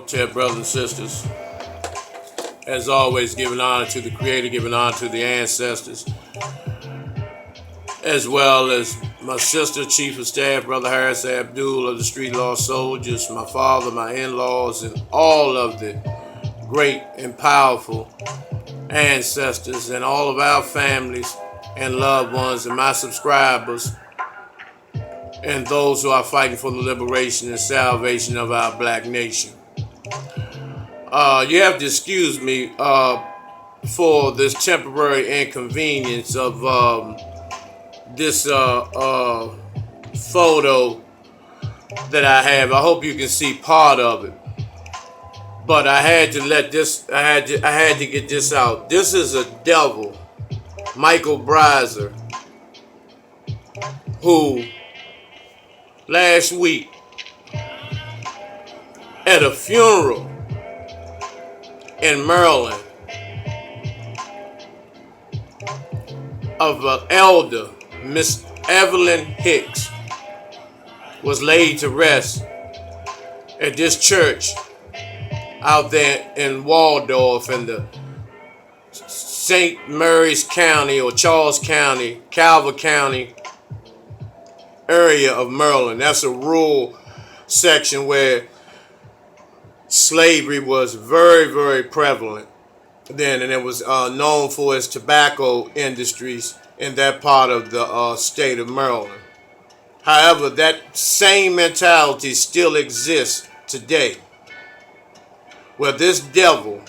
Tell brothers and sisters, as always, giving honor to the Creator, giving honor to the ancestors, as well as my sister, Chief of Staff, Brother Harris Abdul of the Street Law Soldiers, my father, my in-laws, and all of the great and powerful ancestors, and all of our families and loved ones, and my subscribers, and those who are fighting for the liberation and salvation of our black nation. You have to excuse me for this temporary inconvenience of this photo that I have. I hope you can see part of it, but I had to let this. I had to get this out. This is a devil, Michael Breiser, who last week at a funeral in Maryland of an elder, Miss Evelyn Hicks, was laid to rest at this church out there in Waldorf in the St. Mary's County or Charles County, Calvert County area of Maryland. That's a rural section where slavery was very, very prevalent then, and it was known for its tobacco industries in that part of the state of Maryland. However, that same mentality still exists today, where this devil,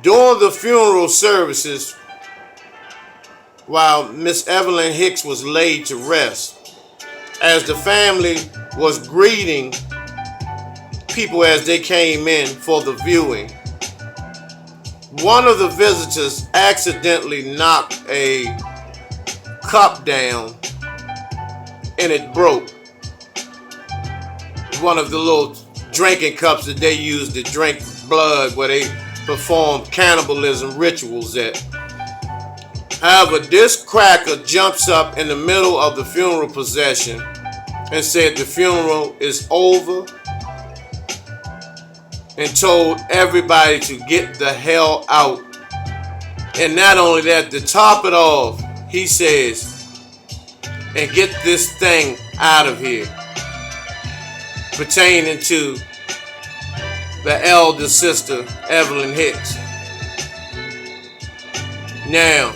during the funeral services, while Miss Evelyn Hicks was laid to rest, as the family was greeting people as they came in for the viewing, one of the visitors accidentally knocked a cup down and it broke. One of the little drinking cups that they use to drink blood, where they perform cannibalism rituals at. However, this cracker jumps up in the middle of the funeral procession and said the funeral is over, and told everybody to get the hell out. And not only that, to top it off, he says, and get this thing out of here, pertaining to the elder sister, Evelyn Hicks. Now,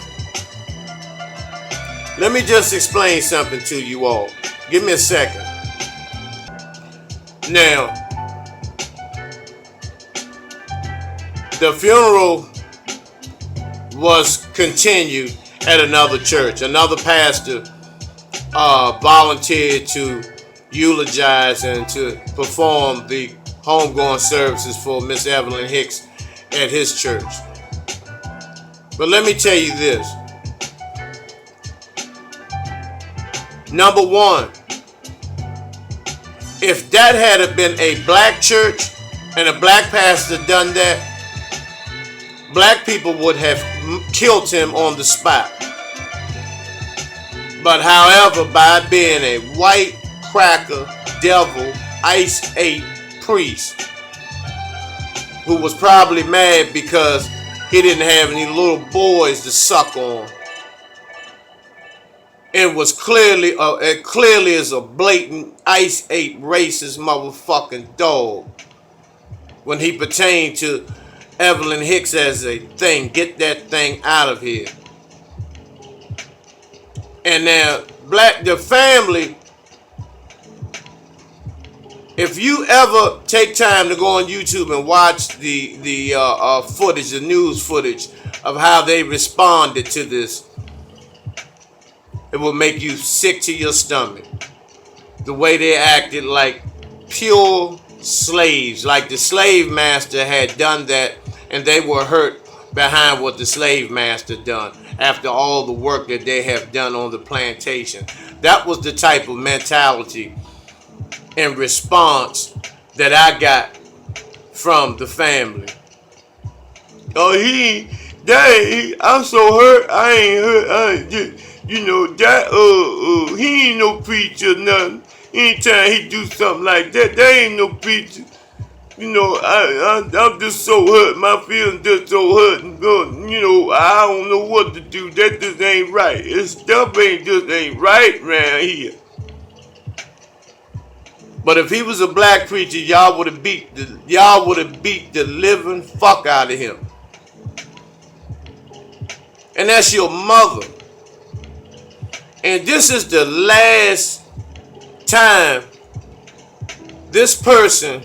let me just explain something to you all. Give me a second. Now, the funeral was continued at another church. Another pastor volunteered to eulogize and to perform the homegoing services for Miss Evelyn Hicks at his church. But let me tell you this. Number one, if that had been a black church and a black pastor done that, black people would have killed him on the spot. But however, by being a white cracker, devil, ice 8 priest, who was probably mad because he didn't have any little boys to suck on, and was clearly is a blatant ice 8 racist motherfucking dog when he pertained to Evelyn Hicks as a thing. Get that thing out of here. And now, the family, if you ever take time to go on YouTube and watch the footage, the news footage of how they responded to this, it will make you sick to your stomach. The way they acted like pure slaves, like the slave master had done that, and they were hurt behind what the slave master done after all the work that they have done on the plantation. That was the type of mentality and response that I got from the family. Oh, I'm so hurt. I ain't hurt. He ain't no preacher, nothing. anytime he do something like that, there ain't no preacher. You know, I'm just so hurt. My feelings just so hurt. And you know, I don't know what to do. That just ain't right. This stuff ain't right around here. But if he was a black preacher, y'all would have beat the living fuck out of him. And that's your mother. And this is the last time this person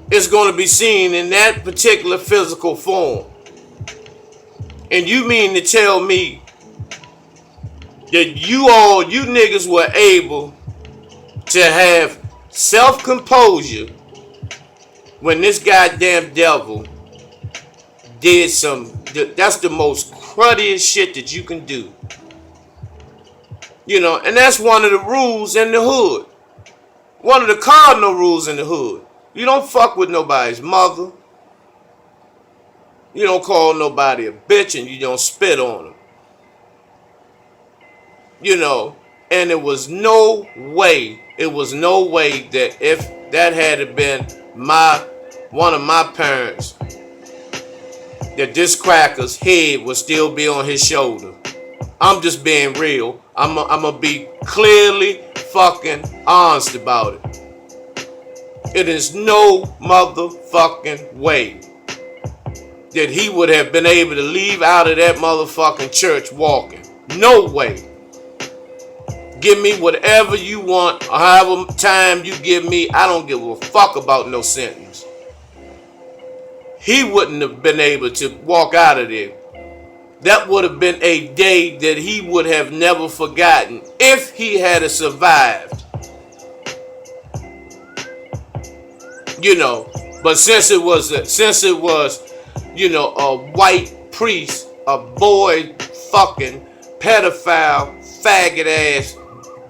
is going to be seen in that particular physical form. And you mean to tell me that you niggas were able to have self-composure when this goddamn devil did that's the most cruddiest shit that you can do. You know, and that's one of the rules in the hood. One of the cardinal rules in the hood. You don't fuck with nobody's mother. You don't call nobody a bitch, and you don't spit on them. You know, and it was no way that if that had been one of my parents, that this cracker's head would still be on his shoulder. I'm just being real. I'm gonna be clearly fucking honest about it. It is no motherfucking way that he would have been able to leave out of that motherfucking church walking. No way. Give me whatever you want, or however time you give me. I don't give a fuck about no sentence. He wouldn't have been able to walk out of there. That would have been a day that he would have never forgotten if he had survived. You know, but since it was, you know, a white priest, a boy fucking pedophile, faggot ass,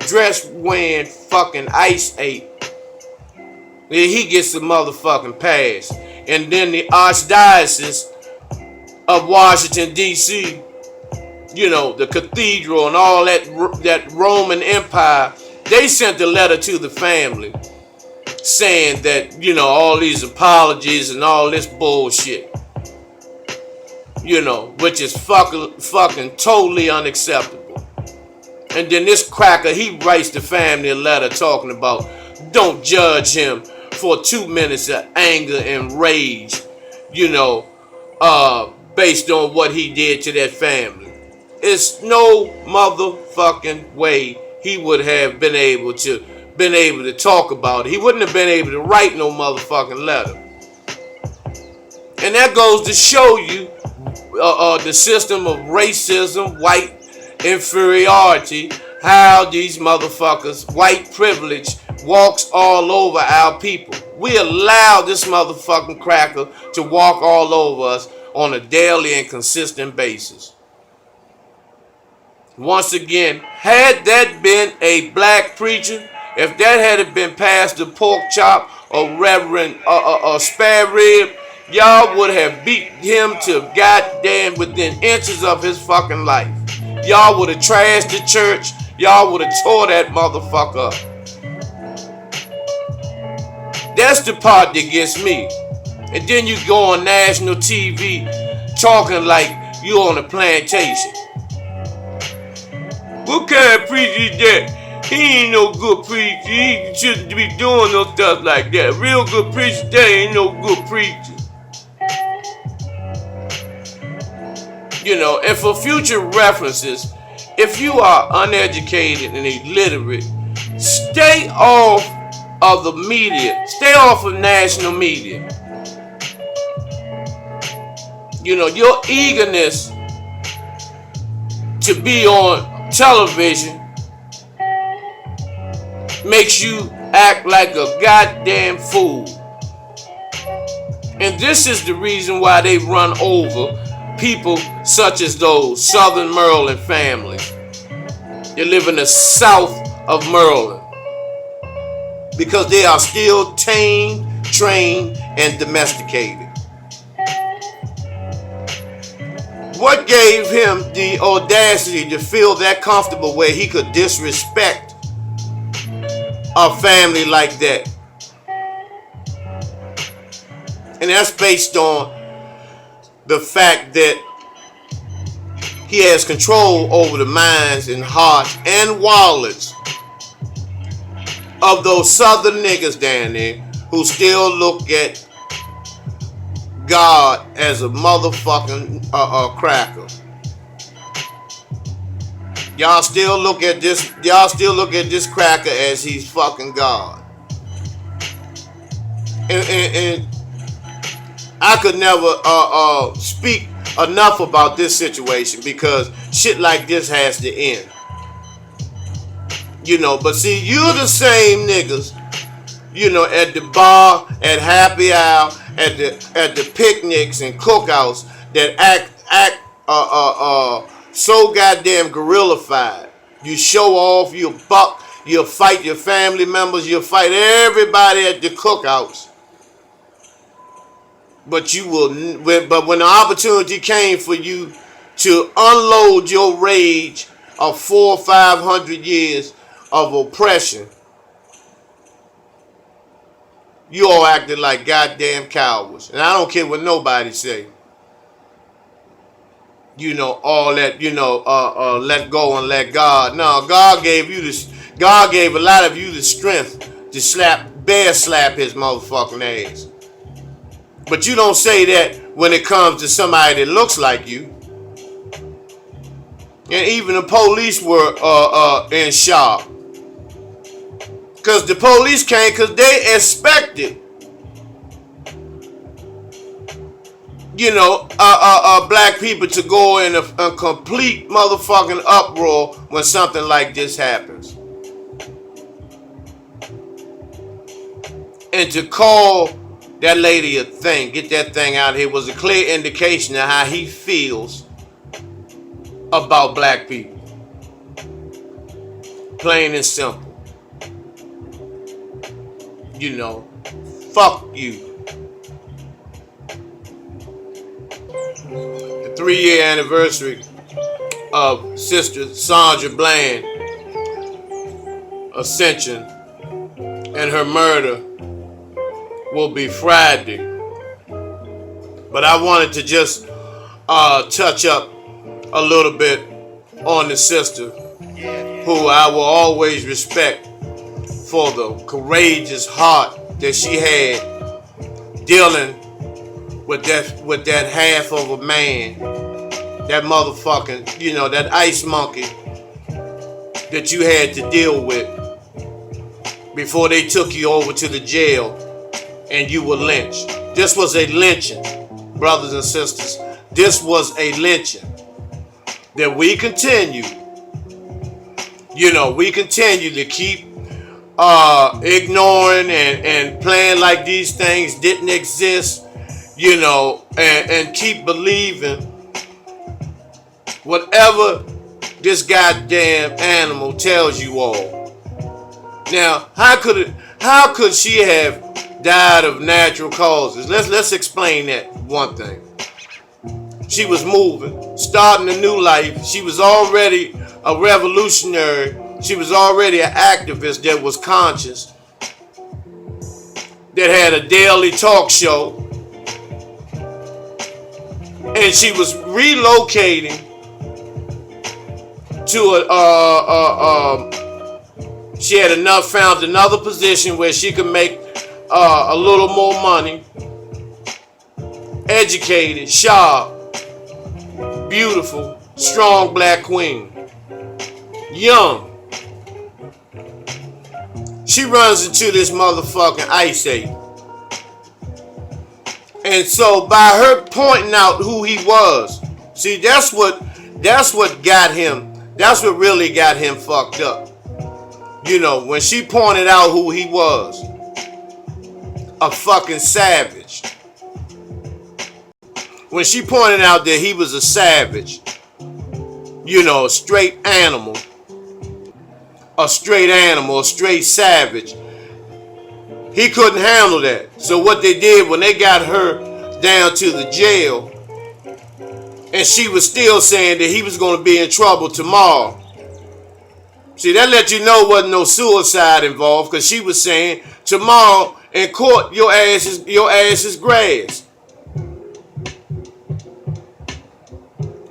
dress wearing fucking ice ape, he gets the motherfucking pass. And then the Archdiocese of Washington, D.C., you know, the cathedral and all that Roman Empire, they sent a letter to the family saying that, you know, all these apologies and all this bullshit, you know, which is fucking totally unacceptable. And then this cracker, he writes the family a letter talking about, don't judge him for 2 minutes of anger and rage, you know, based on what he did to that family. It's no motherfucking way he would have been able to talk about it. He wouldn't have been able to write no motherfucking letter. And that goes to show you the system of racism, white inferiority, how these motherfuckers, white privilege, walks all over our people. We allow this motherfucking cracker to walk all over us on a daily and consistent basis. Once again, had that been a black preacher, if that had been Pastor Pork Chop or Reverend Spare Rib, y'all would have beat him to goddamn within inches of his fucking life. Y'all would have trashed the church. Y'all would have tore that motherfucker up. That's the part that gets me. And then you go on national TV talking like you on a plantation. What kind of preacher is that? He ain't no good preacher. He shouldn't be doing no stuff like that. Real good preacher, that ain't no good preacher. You know, and for future references, if you are uneducated and illiterate, stay off of the media. Stay off of national media. You know, your eagerness to be on television makes you act like a goddamn fool. And this is the reason why they run over people such as those Southern Maryland families. They live in the south of Maryland because they are still tamed, trained, and domesticated. What gave him the audacity to feel that comfortable where he could disrespect a family like that. And that's based on the fact that he has control over the minds and hearts and wallets of those southern niggas down there who still look at God as a motherfucking cracker. Y'all still look at this cracker as he's fucking God. And I could never speak enough about this situation because shit like this has to end. You know, but see, you're the same niggas, you know, at the bar, at happy hour, at the picnics and cookouts that act so goddamn gorilla-fied. You show off, you buck, you'll fight your family members, you'll fight everybody at the cookouts. But when the opportunity came for you to unload your rage of 400 or 500 years of oppression, you all acted like goddamn cowards. And I don't care what nobody say. You know, all that, you know, let go and let God. No, God gave you this. God gave a lot of you the strength to bear slap his motherfucking ass. But you don't say that when it comes to somebody that looks like you. And even the police were in shock. Because the police came because they expected, you know, black people to go in a complete motherfucking uproar when something like this happens. And to call that lady a thing, get that thing out of here, was a clear indication of how he feels about black people. Plain and simple. You know, fuck you. The 3-year anniversary of Sister Sandra Bland ascension and her murder will be Friday. But I wanted to just touch up a little bit on the sister who I will always respect for the courageous heart that she had dealing with that half of a man, that motherfucking, you know, that ice monkey that you had to deal with before they took you over to the jail and you were lynched. This was a lynching, brothers and sisters. This was a lynching that we continue, you know, we continue to keep ignoring and playing like these things didn't exist, you know, and keep believing whatever this goddamn animal tells you all. Now, how could she have died of natural causes? Let's explain that one thing. She was moving, starting a new life. She was already a revolutionary. She was already an activist that was conscious, that had a daily talk show, and she was relocating to she had found another position where she could make a little more money, educated, sharp, beautiful, strong black queen, young. She runs into this motherfucking ice age. And so by her pointing out who he was, see, that's what got him, that's what really got him fucked up. You know, when she pointed out who he was, a fucking savage. When she pointed out that he was a savage, you know, a straight animal, a straight savage, he couldn't handle that. So what they did when they got her down to the jail, and she was still saying that he was going to be in trouble tomorrow, See, that let you know wasn't no suicide involved, because she was saying tomorrow in court your ass is grass.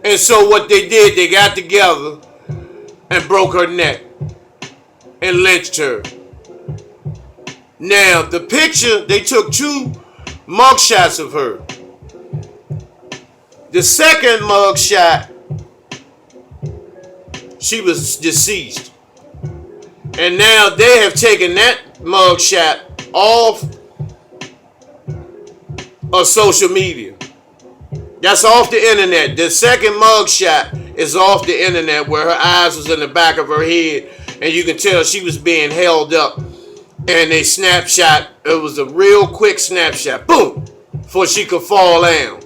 And so what they did, they got together and broke her neck and lynched her. Now the picture, they took 2 mugshots of her. The second mugshot, she was deceased. And now they have taken that mugshot off of social media. That's off the internet. The second mugshot is off the internet, where her eyes was in the back of her head, and you can tell she was being held up. And they snapshot. It was a real quick snapshot. Boom! Before she could fall down.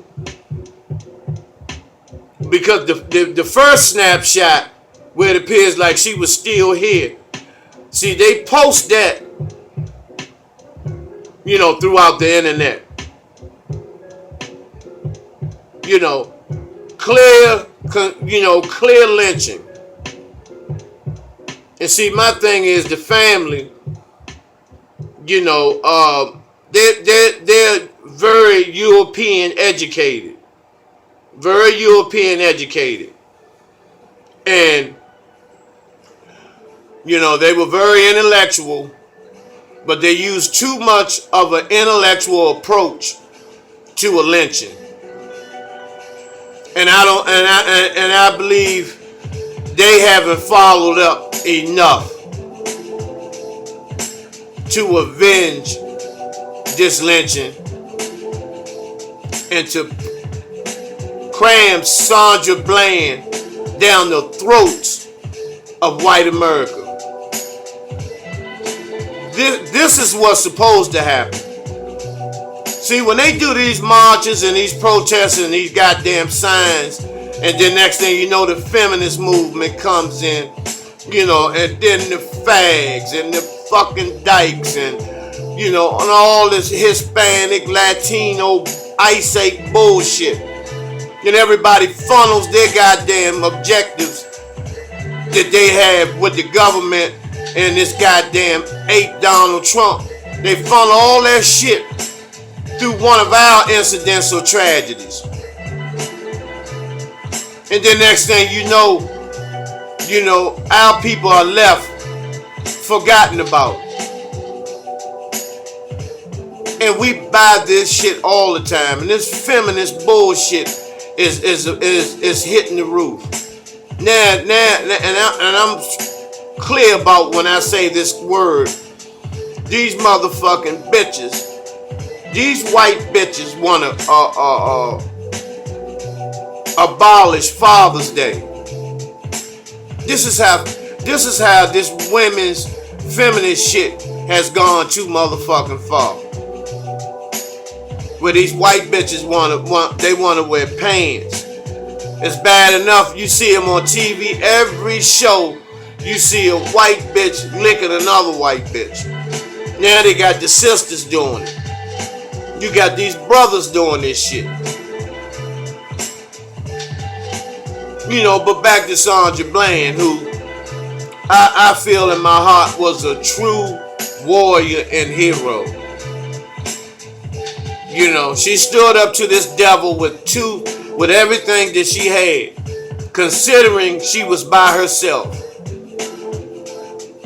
Because the first snapshot, where it appears like she was still here. See, they post that, throughout the internet. Clear lynching. And see, my thing is the family, they're very European educated. Very European educated. And, they were very intellectual, but they used too much of an intellectual approach to a lynching. And I believe they haven't followed up enough to avenge this lynching and to cram Sandra Bland down the throats of white America. This is what's supposed to happen. See, when they do these marches and these protests and these goddamn signs, and then next thing you know, the feminist movement comes in, and then the fags and the fucking dykes and, and all this Hispanic, Latino, ice ache bullshit. And everybody funnels their goddamn objectives that they have with the government and this goddamn ape Donald Trump. They funnel all that shit through one of our incidental tragedies. And then next thing you know, our people are left forgotten about. And we buy this shit all the time. And this feminist bullshit is hitting the roof. Now, and I'm clear about when I say this word. These motherfucking bitches, these white bitches want to abolish Father's Day. This is how this women's feminist shit has gone too motherfucking far. Where these white bitches want to wear pants. It's bad enough you see them on TV every show. You see a white bitch licking another white bitch. Now they got the sisters doing it. You got these brothers doing this shit. But back to Sandra Bland, who I feel in my heart was a true warrior and hero. She stood up to this devil with everything that she had, considering she was by herself.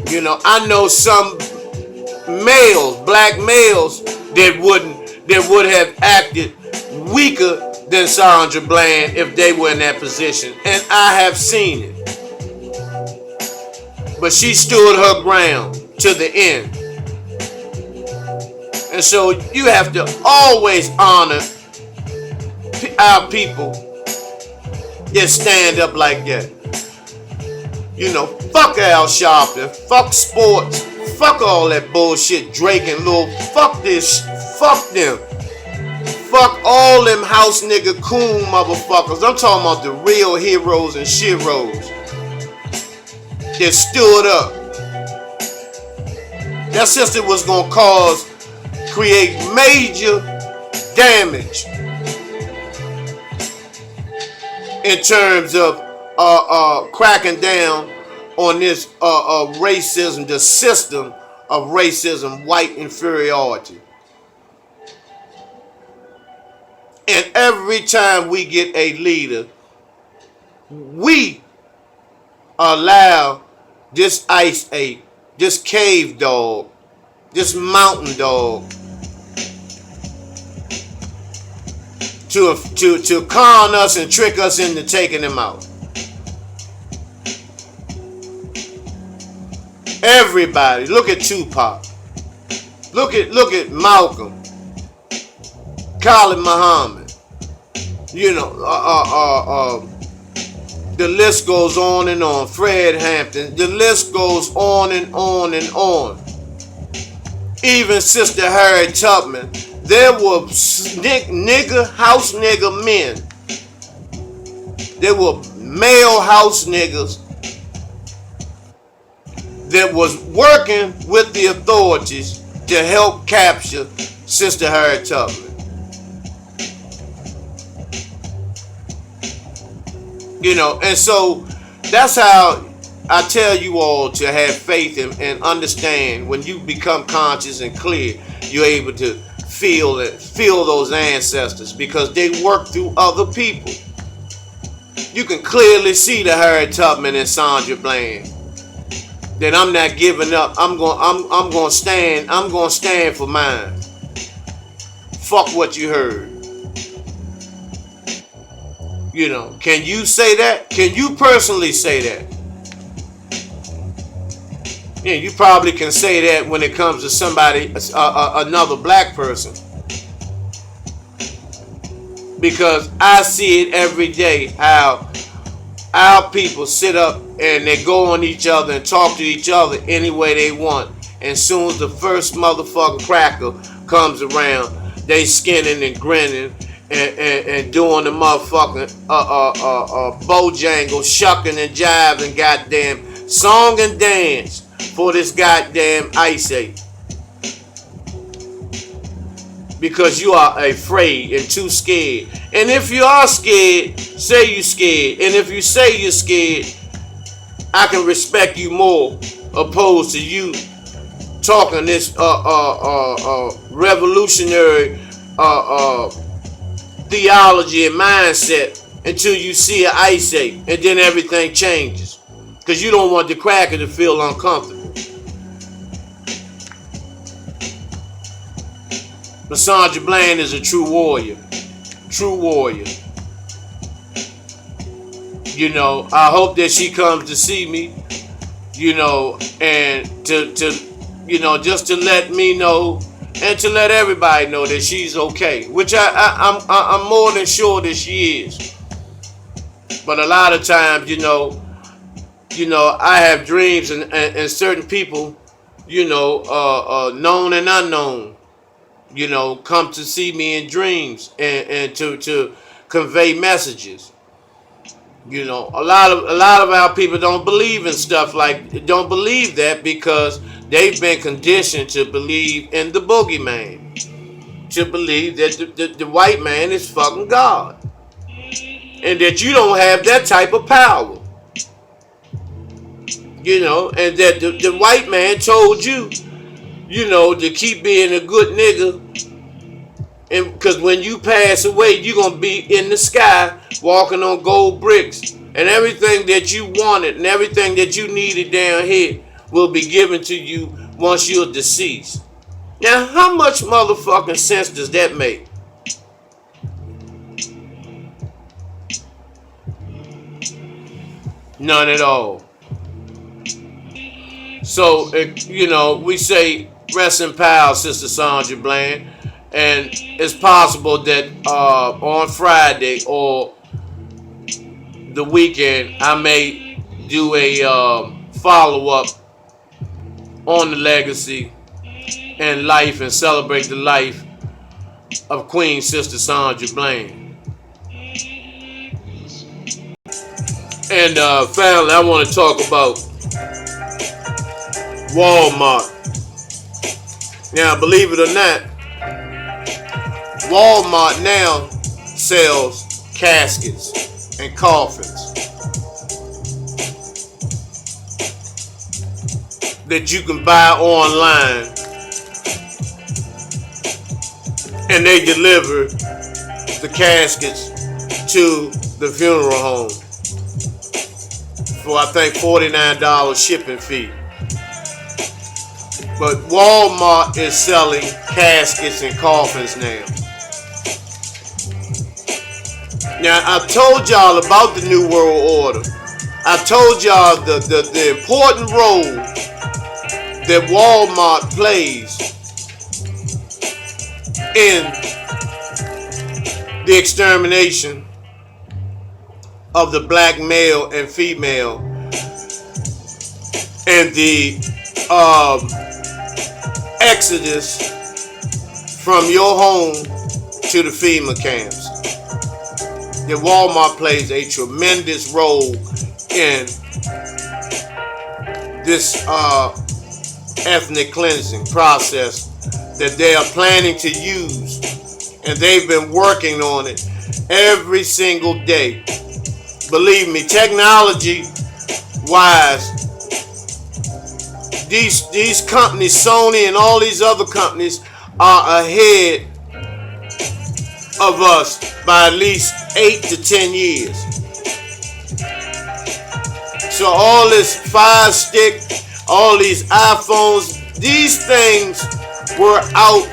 I know some males, black males, that would have acted weaker than Sandra Bland if they were in that position. And I have seen it. But she stood her ground to the end. And so you have to always honor our people that stand up like that. Fuck Al Sharpton, fuck sports, fuck all that bullshit, Drake and Lil, fuck this, fuck them. Fuck all them house nigga coon motherfuckers. I'm talking about the real heroes and sheroes that stood up. That sister was gonna create major damage in terms of cracking down on this racism, the system of racism, white inferiority. And every time we get a leader, we allow this ice ape, this cave dog, this mountain dog to con us and trick us into taking him out. Everybody, look at Tupac. Look at Malcolm, Khalid Muhammad. You know, the list goes on and on. Fred Hampton. The list goes on and on and on. Even Sister Harriet Tubman. There were house nigger men. There were male house niggas that was working with the authorities to help capture Sister Harriet Tubman. You know, and so that's how I tell you all to have faith and understand. When you become conscious and clear, you're able to feel those ancestors, because they work through other people. You can clearly see the Harriet Tubman and Sandra Bland. That I'm not giving up. I'm gonna stand for mine. Fuck what you heard. You know, can you say that? Can you personally say that? Yeah, you probably can say that when it comes to somebody, another black person. Because I see it every day how our people sit up and they go on each other and talk to each other any way they want. And soon as the first motherfucking cracker comes around, they skinning and grinning and doing the motherfucking bojangle, shucking and jiving, goddamn song and dance for this goddamn ice ape. Because you are afraid and too scared. And if you are scared, say you're scared. And if you say you're scared, I can respect you more, opposed to you talking this revolutionary theology and mindset until you see an ice ape, and then everything changes. Because you don't want the cracker to feel uncomfortable. But Sandra Bland is a true warrior. True warrior. You know, I hope that she comes to see me, you know, and to you know, just to let me know and to let everybody know that she's okay, which I'm more than sure that she is. But a lot of times, you know, I have dreams and certain people, you know, known and unknown, you know, come to see me in dreams and to convey messages. You know, a lot of our people don't believe in stuff don't believe that because they've been conditioned to believe in the boogeyman, to believe that the white man is fucking God, and that you don't have that type of power. You know, and that the white man told you, you know, to keep being a good nigga. And because when you pass away, you're going to be in the sky walking on gold bricks. And everything that you wanted and everything that you needed down here will be given to you once you're deceased. Now, how much motherfucking sense does that make? None at all. So, you know, we say rest in power, Sister Sandra Bland. And it's possible that on Friday or the weekend, I may do a follow-up on the legacy and life and celebrate the life of Queen Sister Sandra Bland. And finally, I want to talk about WAL-MART. Now, believe it or not, WAL-MART now sells caskets and coffins. that you can buy online, and they deliver the caskets to the funeral home for, I think, $49 shipping fee. But Walmart is selling caskets and coffins now. Now, I told y'all about the New World Order. I told y'all the important role that Walmart plays in the extermination of the black male and female and the exodus from your home to the FEMA camps. That Walmart plays a tremendous role in this ethnic cleansing process that they are planning to use, and they've been working on it every single day. Believe me, technology wise, these companies, Sony and all these other companies, are ahead of us by at least 8 to 10 years. So all this Fire Stick, all these iPhones, these things were out,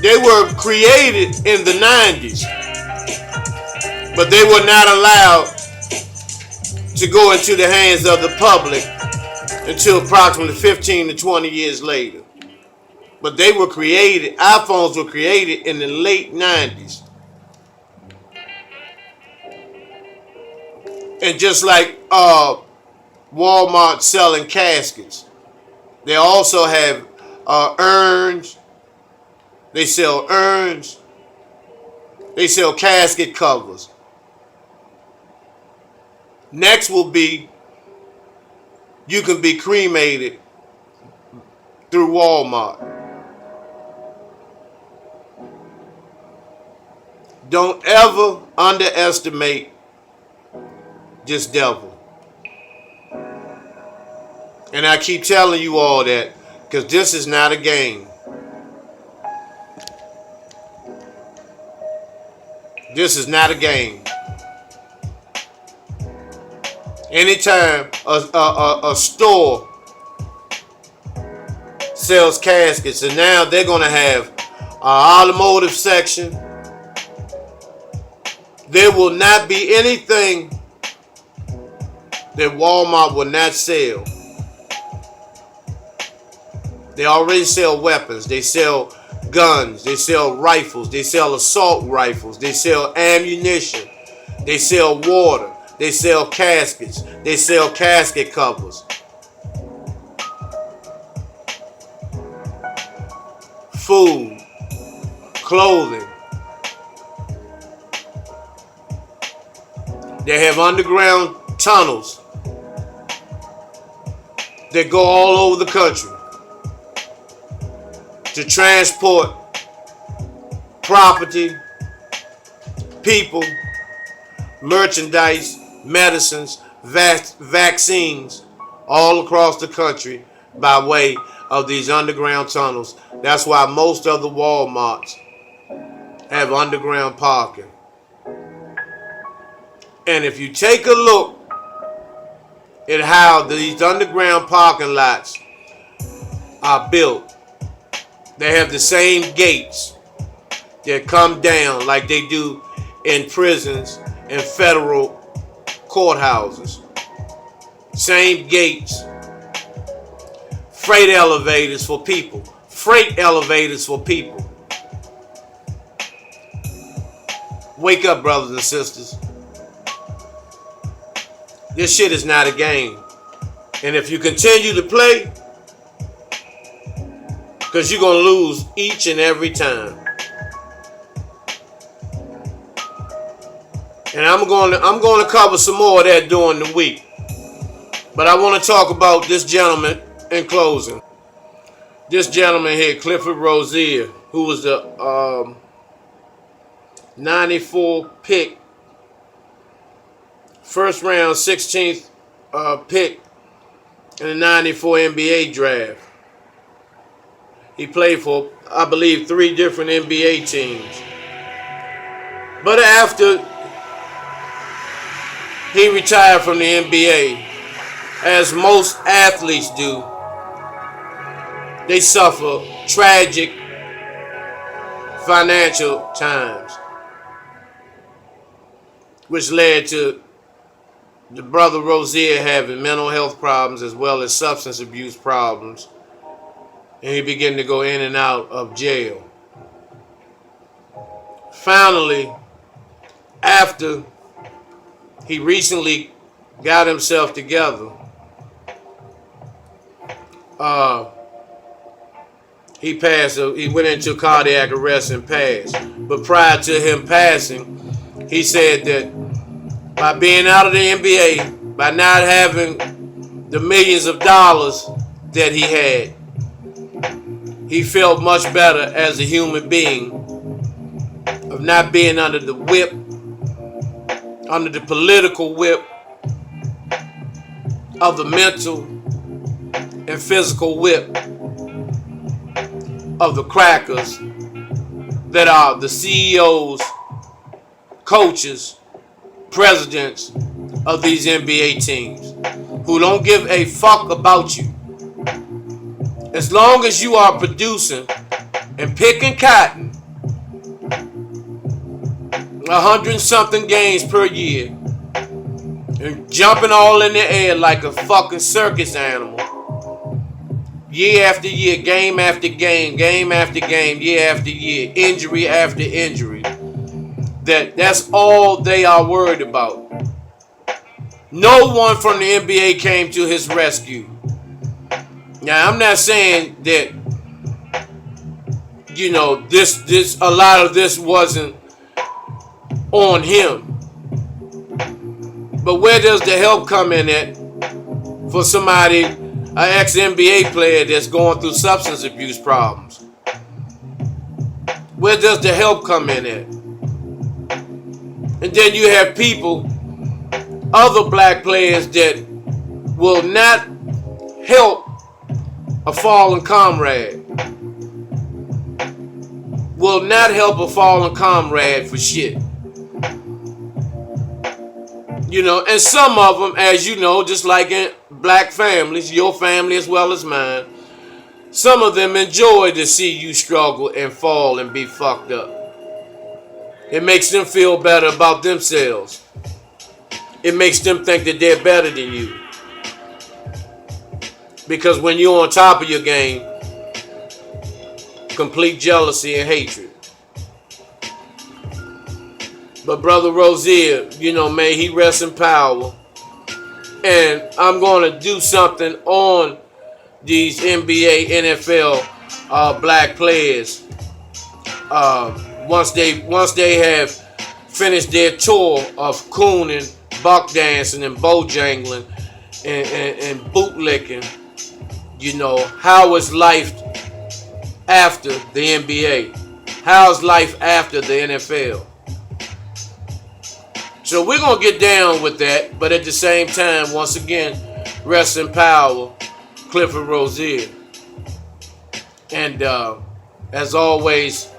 they were created in the 90s, but they were not allowed to go into the hands of the public until approximately 15 to 20 years later. But they were created, iPhones were created in the late 90s. And just like Walmart selling caskets, they also have urns. They sell urns. They sell casket covers. Next will be, you can be cremated through Walmart. Don't ever underestimate this devil. And I keep telling you all that because this is not a game. This is not a game. Anytime a store sells caskets, and now they're going to have an automotive section, there will not be anything that Walmart will not sell. They already sell weapons. They sell guns. They sell rifles. They sell assault rifles. They sell ammunition. They sell water. They sell caskets. They sell casket covers. Food. Clothing. They have underground tunnels that go all over the country to transport property, people, merchandise, medicines, vaccines all across the country by way of these underground tunnels. That's why most of the Walmarts have underground parking. And if you take a look at how these underground parking lots are built, they have the same gates that come down like they do in prisons and federal courthouses. Same gates. Freight elevators for people. Freight elevators for people. Wake up, brothers and sisters. This shit is not a game. And if you continue to play, because you're going to lose each and every time. And I'm going to cover some more of that during the week. But I want to talk about this gentleman in closing. This gentleman here, Clifford Rozier, who was the 94 pick, first round 16th pick in the 94 NBA draft. He played for, I believe, 3 different NBA teams. But after he retired from the NBA, as most athletes do, they suffer tragic financial times, which led to the brother Rozier having mental health problems as well as substance abuse problems, and he began to go in and out of jail. Finally, after he recently got himself together, he passed. He went into cardiac arrest and passed. But prior to him passing, he said that by being out of the NBA, by not having the millions of dollars that he had, he felt much better as a human being of not being under the whip, under the political whip of the mental and physical whip of the crackers that are the CEOs, coaches, presidents of these NBA teams, who don't give a fuck about you. As long as you are producing and picking cotton 100-something games per year and jumping all in the air like a fucking circus animal, year after year, game after game, game after game, year after year, injury after injury, that's all they are worried about. No one from the NBA came to his rescue. Now, I'm not saying that, you know, this a lot of this wasn't on him. But where does the help come in at for somebody, an ex-NBA player that's going through substance abuse problems? Where does the help come in at? And then you have people, other black players that will not help a fallen comrade. Will not help a fallen comrade for shit. You know, and some of them, as you know, just like in black families, your family as well as mine, some of them enjoy to see you struggle and fall and be fucked up. It makes them feel better about themselves. It makes them think that they're better than you. Because when you're on top of your game, complete jealousy and hatred. But Brother Rozier, you know, may he rest in power. And I'm going to do something on these NBA, NFL black players. Once they have finished their tour of cooning, buck dancing, and bojangling, and bootlicking, you know, how is life after the NBA? How's life after the NFL? So we're going to get down with that, but at the same time, once again, rest in power, Clifford Rozier. And as always,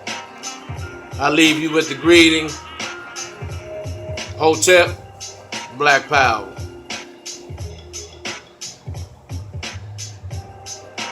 I leave you with the greeting, Hotep, Black Power.